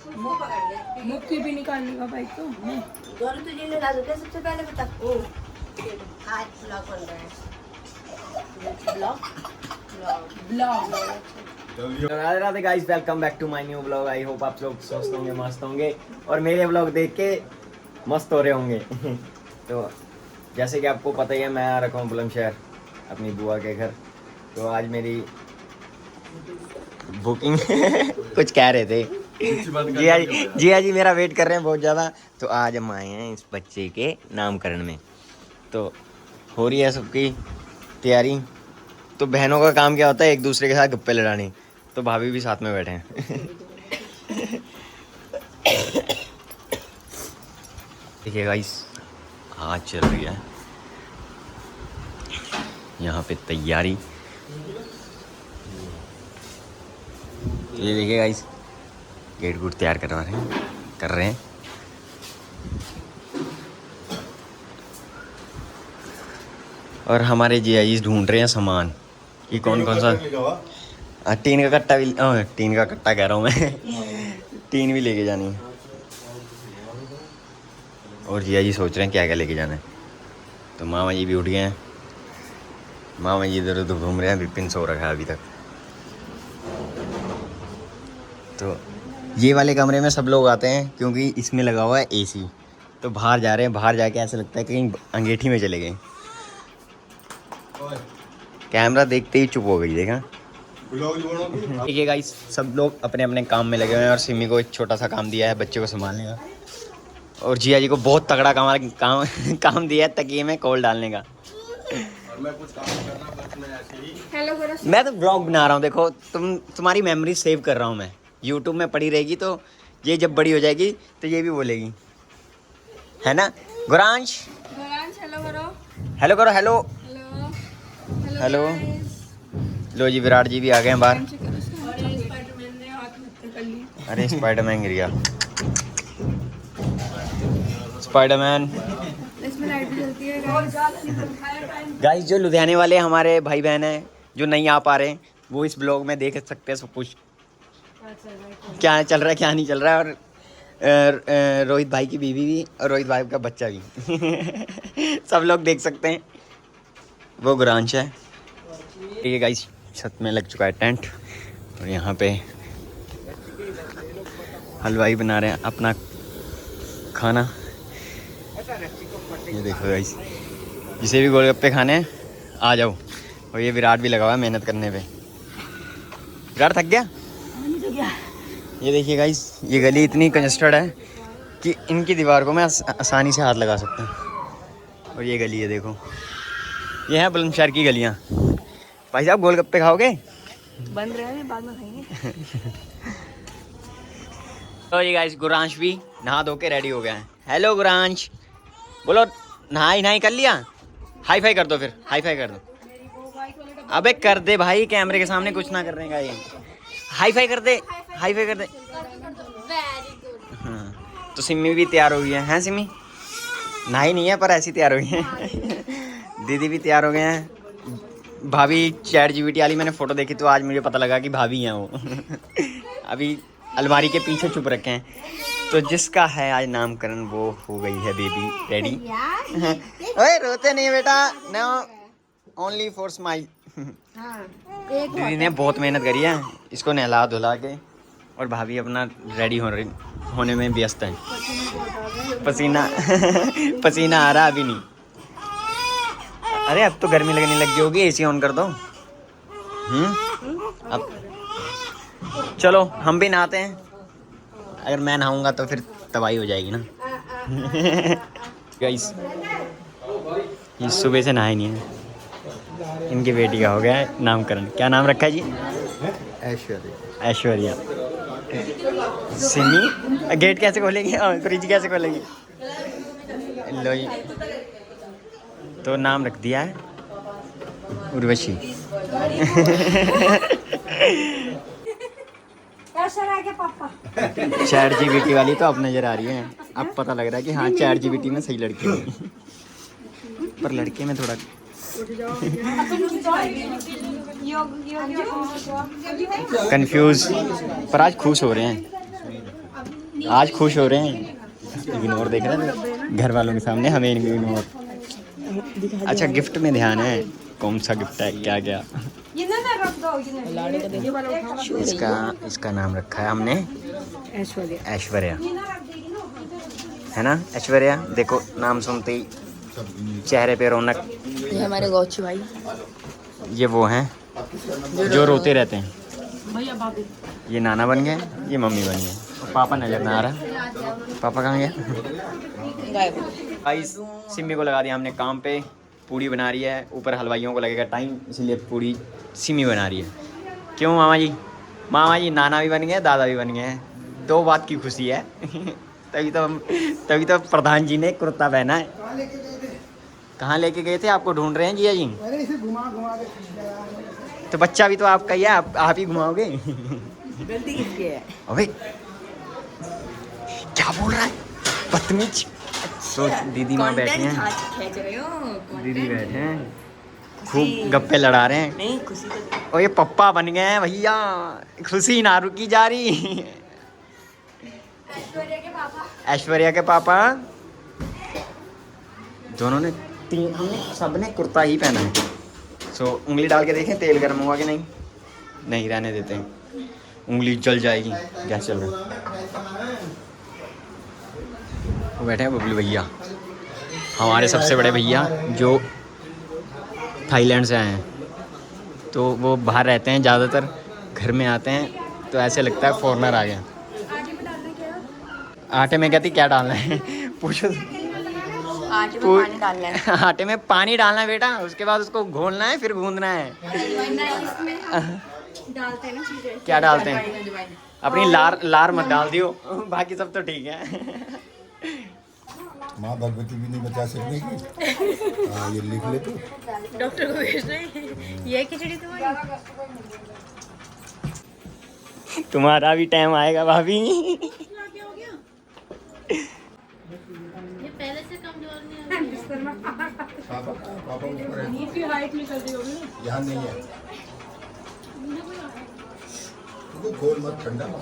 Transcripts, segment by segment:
मुक्की भी निकालने का भाई तो दोनों तुझे लगा दो क्या सबसे पहले बता। आज ब्लॉग बन रहा है। Blog Radhe Radhe guys, welcome back to my new blog. I hope आप लोग स्वस्थ होंगे, मस्त होंगे और मेरे ब्लॉग देख के मस्त हो रहे होंगे। तो जैसे कि आपको पता ही है, मैं आ रखा हूँ बुलंदशहर अपनी बुआ के घर। तो आज मेरी बुकिंग कुछ कह रहे थे जी जी मेरा वेट कर रहे हैं बहुत ज़्यादा। तो आज हम आए हैं इस बच्चे के नामकरण में, तो हो रही है सबकी तैयारी। तो बहनों का काम क्या होता है, एक दूसरे के साथ गप्पे लड़ाने। तो भाभी भी साथ में बैठे हैं। देखिए गाइस, आज चल रही है यहाँ पे तैयारी। ये देखिए गाइस, गेट गुट तैयार कर रहे हैं। और हमारे जीआईजी ढूंढ रहे हैं सामान कि कौन कौन सा। टीन का कट्टा भी, टीन का कट्टा कह रहा हूँ मैं। टीन भी लेके जानी है। और जीआईजी सोच रहे हैं क्या क्या लेके जाना है। तो मामा जी भी उठ गए हैं। मामा जी इधर उधर घूम रहे हैं। विपिन सो रखा है अभी तक। तो ये वाले कमरे में सब लोग आते हैं क्योंकि इसमें लगा हुआ है एसी। तो बाहर जा रहे हैं, बाहर जाके ऐसा लगता है कहीं अंगेठी में चले गए। कैमरा देखते ही चुप हो गई, देखा। ठीक है गाइस, सब लोग अपने अपने काम में लगे हुए हैं और सिमी को एक छोटा सा काम दिया है बच्चे को संभालने का। और जिया जी को बहुत तगड़ा काम दिया है तकिए में कोल डालने का। और मैं कुछ काम कर रहा हूं, बस मैं ऐसे ही हेलो करो। मैं तो ब्लॉग बना रहा हूँ। देखो तुम्हारी मेमोरी सेव कर रहा हूँ मैं। यूट्यूब में पड़ी रहेगी तो ये जब बड़ी हो जाएगी तो ये भी बोलेगी, है ना गुरांश? हेलो करो। हेलो करो। Hello hello hello. लो जी, विराट जी भी आ गए हैं बाहर। स्पाइडरमैन ने हाथ में कर ली। अरे स्पाइडरमैन गिर गया। स्पाइडरमैन इसमें लाइट भी जलती है। गाइस, जो लुधियाने वाले हमारे भाई बहन हैं जो नहीं आ पा रहे हैं, वो इस ब्लॉग में देख सकते हैं सब कुछ, क्या चल रहा है क्या नहीं चल रहा है। और रोहित भाई की बीवी भी और रोहित भाई का बच्चा भी सब लोग देख सकते हैं। वो गुरांश है। ठीक है गाइस, छत में लग चुका है टेंट और यहाँ पे हलवाई बना रहे हैं अपना खाना। ये देखो गाइस, जिसे भी गोलगप्पे खाने हैं आ जाओ। और ये विराट भी लगा हुआ है मेहनत करने पे। विराट थक गया? ये देखिए गाइस, ये गली इतनी कंजस्टेड है कि इनकी दीवार को मैं आसानी से हाथ लगा सकता हूँ। और ये गली है, देखो, ये है बुलंदशहर की गलियाँ। भाई साहब गोलगप्पे खाओगे? बन रहे हैं, बाद में खाएंगे। तो ये गाइस, गुरांश भी नहा धो के रेडी हो गया है। हेलो गुरांश, बोलो नहाई कर लिया? हाई फाई कर दो, फिर हाई फाई कर दो। अबे कर दे भाई, कैमरे के सामने कुछ ना करने का। ये हाई फाई कर दे, हाई फाई कर दे। हाँ, तो सिमी भी तैयार हो गई है। हैं सिमी? नहाई नहीं है पर ऐसी तैयार हो गई है। दीदी भी तैयार हो गए हैं। भाभी चैट जीपीटी वाली मैंने फ़ोटो देखी तो आज मुझे पता लगा कि भाभी हैं वो। अभी अलमारी के पीछे छुप रखे हैं। तो जिसका है आज नामकरण वो हो गई है बेबी रेडी। ओए रोते नहीं बेटा, नो ओनली फॉर स्माइल। दीदी ने बहुत मेहनत करी है इसको नहला धुला के। और भाभी अपना रेडी होने में व्यस्त है। पसीना आ रहा अभी नहीं। अरे अब तो गर्मी लगने लगी होगी, एसी ऑन कर दो। अब चलो हम भी नहाते हैं। अगर मैं नहाऊंगा तो फिर तबाही हो जाएगी ना। गाइस, ये सुबह से नहाए नहीं है। इनकी बेटी का हो गया है नामकरण। क्या नाम रखा है जी? ऐश्वर्या। ऐश्वर्या। सिमी गेट कैसे खोलेंगे? फ्रिज कैसे खोलेंगे? लो जी, तो नाम रख दिया है उर्वशी। चैट जीपीटी वाली तो अब नजर आ रही है। अब पता लग रहा है कि हाँ, चैट जीपीटी में सही लड़की है। पर लड़के में थोड़ा कंफ्यूज, पर आज खुश हो रहे हैं। आज खुश हो रहे हैं, इग्नोर देख रहे हैं घर वालों के सामने, हमें इग्नोर। अच्छा गिफ्ट में ध्यान है, कौन सा गिफ्ट है क्या क्या। इसका नाम रखा है हमने ऐश्वर्या, है ना ऐश्वर्या। देखो नाम सुनते ही चेहरे पे रौनक। ये हमारे गौची भाई, ये वो हैं जो रोते रहते हैं। ये नाना बन गए, ये मम्मी बन गए, पापा नजर ना आ रहा। पापा कहाँ गया? गाइस सिम्मी को लगा दिया हमने काम पे, पूड़ी बना रही है। ऊपर हलवाइयों को लगेगा टाइम, इसलिए पूड़ी सिम्मी बना रही है। क्यों मामा जी? मामा जी नाना भी बन गए, दादा भी बन गए हैं। दो बात की खुशी है। तभी तो प्रधान जी ने कुर्ता पहना है। कहाँ लेके गए थे? आपको ढूंढ रहे हैं जिया जी। तो बच्चा भी तो आपका ही है, आप ही घुमाओगे। गलती किसकी है? अबे क्या बोल रहा है बदतमीज। तो दीदी माँ बैठी हैं, खींच रहे हो? दीदी बैठे हैं खूब गप्पे लड़ा रहे हैं। नहीं खुशी तो और ये पप्पा बन गए हैं भैया, खुशी ना रुकी जा रही। ऐश्वर्या के पापा दोनों ने हमने सब ने कुर्ता ही पहना है। सो उंगली डाल के देखें तेल गर्म हुआ कि नहीं। नहीं रहने देते हैं, उंगली जल जाएगी। गैस चल रहा है। वो बैठे हैं बबलू भैया, हमारे सबसे बड़े भैया जो थाईलैंड से आए हैं। तो वो बाहर रहते हैं ज़्यादातर, घर में आते हैं तो ऐसे लगता है फॉरेनर आ गया। आटे में कहती क्या डालना है? पूछो। आटे में पानी डालना है। आटे में पानी डालना है बेटा, उसके बाद उसको घोलना है, फिर गूंदना है। डालते हैं ना चीजें। क्या डालते हैं? अपनी लार मत डाल दियो, बाकी सब तो ठीक है। माँ भगवती भी नहीं बचा सकने की। हाँ ये लिख ले तो। डॉक्टर को भेज रहे हैं। ये खिचड़ी तुम्हारी। तुम्हारा भी टाइम आएगा भाभी। पापा ऊपर है। यहाँ नहीं है। तू खोल मत, ठंडा मत।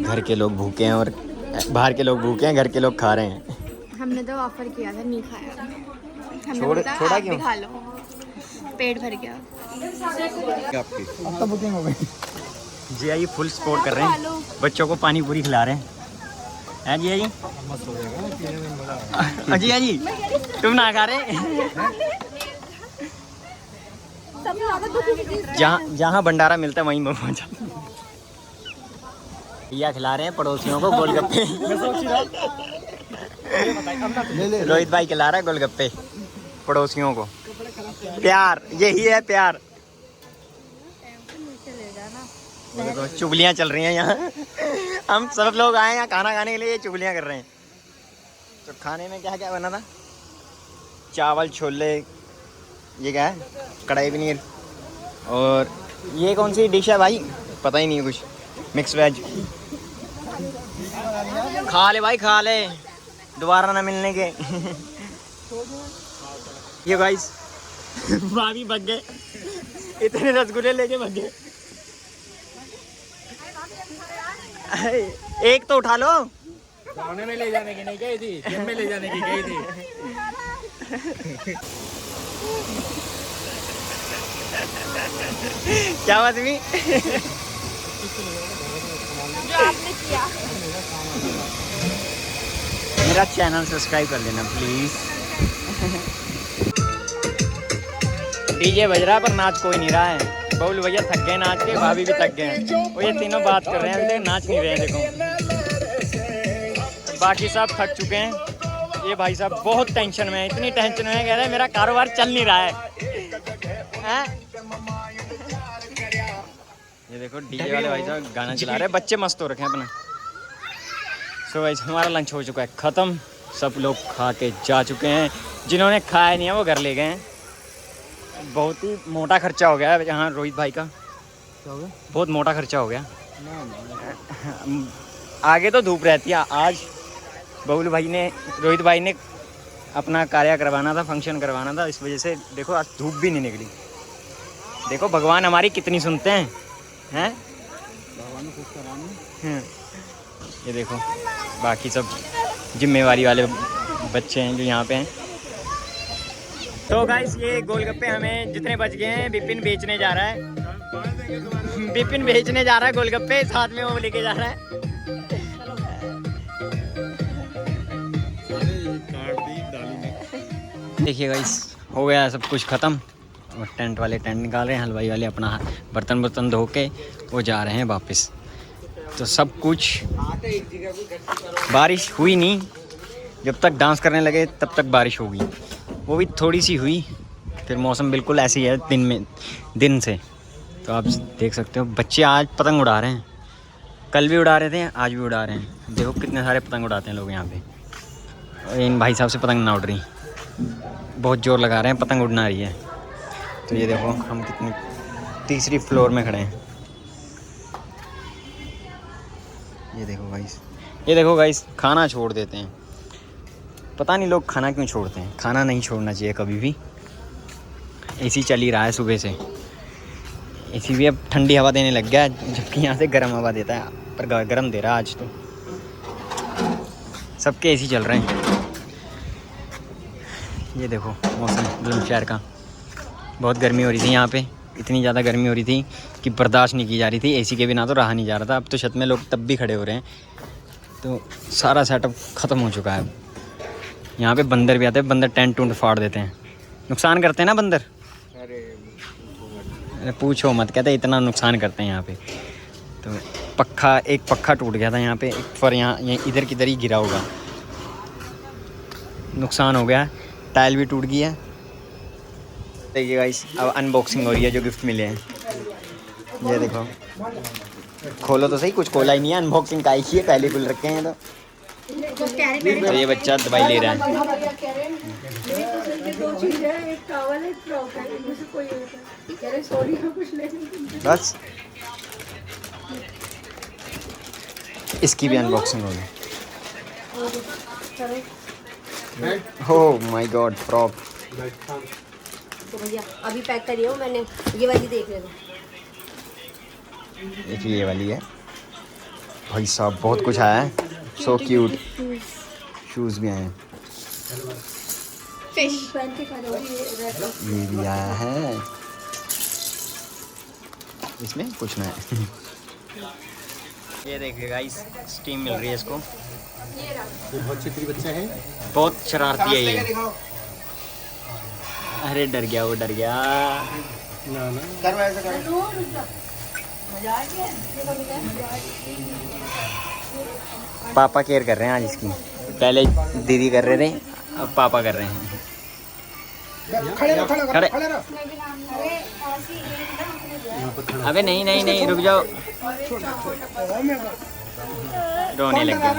घर के लोग भूखे हैं और बाहर के लोग भूखे हैं, घर के लोग खा रहे हैं। हमने तो ऑफर किया था, नहीं खाया। हमने बोला छोड़ा आप भी क्यों? खा लो, पेट भर गया। अब तो बुकिंग हो गई। जिया जी फुल सपोर्ट कर रहे हैं, बच्चों को पानी पूरी खिला रहे हैं। हैं जिया जी? जिया जी तुम ना खा रहे? जहाँ भंडारा मिलता है वहीं पहुँचा। भैया खिला रहे हैं पड़ोसियों को गोलगप्पे। रोहित भाई खिला रहा है गोलगप्पे पड़ोसियों को। प्यार, यही है प्यार। देखो चुगलियाँ चल रही हैं यहाँ। हम सब लोग आए हैं खाना खाने के लिए, चुगलियाँ कर रहे हैं। तो खाने में क्या क्या बना था? चावल छोले, ये क्या है? कढ़ाई पनीर। और ये कौन सी डिश है भाई? पता ही नहीं है कुछ। Mix veg. खा ले भाई खा ले, दोबारा ना मिलने के। ये गाइस भाभी भग गए, इतने रसगुल्ले लेके भग गए। एक तो उठा लो। खाने में ले जाने की नहीं गई थी, जेब में ले जाने की गई थी। क्या बात हुई? जो आपने किया। मेरा चैनल सब्सक्राइब कर लेना प्लीज। डीजे बज रहा है पर नाच कोई नहीं रहा है। बबलू भैया थक गए नाच के, भाभी भी थक गए हैं। वो ये तीनों बात कर रहे हैं, अभी तक नाच नहीं रहे हैं। देखो बाकी सब थक चुके हैं। ये भाई साहब बहुत टेंशन में है, इतनी टेंशन में है, कह रहे हैं मेरा कारोबार चल नहीं रहा है। ये देखो डीजे वाले भाई साहब गाना चला रहे हैं, बच्चे मस्त हो रखे हैं अपना। सो भाई हमारा लंच हो चुका है ख़त्म, सब लोग खा के जा चुके हैं। जिन्होंने खाया नहीं है वो घर ले गए हैं। बहुत ही मोटा खर्चा हो गया है यहाँ रोहित भाई का। क्या हो गया? बहुत मोटा खर्चा हो गया। आगे तो धूप रहती है। आज बबलू भाई ने, रोहित भाई ने अपना कार्य करवाना था, फंक्शन करवाना था, इस वजह से देखो आज धूप भी नहीं निकली। देखो भगवान हमारी कितनी सुनते हैं। ये देखो बाकी सब जिम्मेवारी वाले बच्चे हैं जो यहाँ पे हैं। तो गाइस ये गोलगप्पे हमें जितने बच गए हैं विपिन बेचने जा रहा है। विपिन बेचने जा रहा है गोलगप्पे, साथ में वो लेके जा रहा है। देखिए गाइस हो गया सब कुछ ख़त्म और टेंट वाले टेंट निकाल रहे हैं, हलवाई वाले अपना बर्तन धो के वो जा रहे हैं वापस। तो सब कुछ, बारिश हुई नहीं, जब तक डांस करने लगे तब तक बारिश होगी, वो भी थोड़ी सी हुई, फिर मौसम बिल्कुल ऐसे ही है दिन से। तो आप देख सकते हो बच्चे आज पतंग उड़ा रहे हैं, कल भी उड़ा रहे थे, आज भी उड़ा रहे हैं। देखो कितने सारे पतंग उड़ाते हैं लोग यहाँ पे। और इन भाई साहब से पतंग ना उड़ रही, बहुत जोर लगा रहे हैं, पतंग उड़ना रही है। तो ये देखो हम कितने तीसरी फ्लोर में खड़े हैं। ये देखो गाइस खाना छोड़ देते हैं, पता नहीं लोग खाना क्यों छोड़ते हैं। खाना नहीं छोड़ना चाहिए कभी भी। एसी चल ही रहा है सुबह से, एसी भी अब ठंडी हवा देने लग गया है, जबकि यहाँ से गर्म हवा देता है, पर गर्म दे रहा है आज। तो सबके एसी चल रहे हैं। ये देखो मौसम बुलंदशहर का, बहुत गर्मी हो रही थी यहाँ पे, इतनी ज़्यादा गर्मी हो रही थी कि बर्दाश्त नहीं की जा रही थी। एसी के बिना तो रहा नहीं जा रहा था। अब तो छत में लोग तब भी खड़े हो रहे हैं, तो सारा सेटअप ख़त्म हो चुका है। यहाँ पे बंदर भी आते हैं, बंदर टेंट टूंट फाड़ देते हैं, नुकसान करते हैं ना बंदर। अरे पूछो मत, कहते इतना नुकसान करते हैं यहाँ पे। तो एक पक्का टूट गया था यहाँ पे, एक पर यहाँ इधर किधर ही गिरा होगा, नुकसान हो गया। टाइल भी टूट गई है। देखिए गाइस अब अनबॉक्सिंग हो रही है जो गिफ्ट मिले हैं। ये देखो, खोलो तो सही, कुछ खोला ही नहीं है, अनबॉक्सिंग का ही है, पहले खुल रखे हैं। तो ये बच्चा दवाई ले रहा है। बस इसकी भी अनबॉक्सिंग होगी। Oh my God, prop. तो भैया अभी पैक करी हूँ मैंने, ये वाली देख लेना। एक ये वाली है भाई साहब, बहुत कुछ आया है, सो क्यूट। शूज़ भी आए हैं, ये भी आया है, इसमें कुछ ना है। ये देखिए गाइस स्टीम मिल रही है इसको। बहुत चित्री बच्चा है, बहुत शरारती है ये। अरे डर गया, वो डर गया। पापा केयर कर रहे हैं आज इसकी, पहले दीदी कर रहे थे, अब पापा कर रहे हैं। खड़े। अबे नहीं रुक जाओ, रोने लग गया।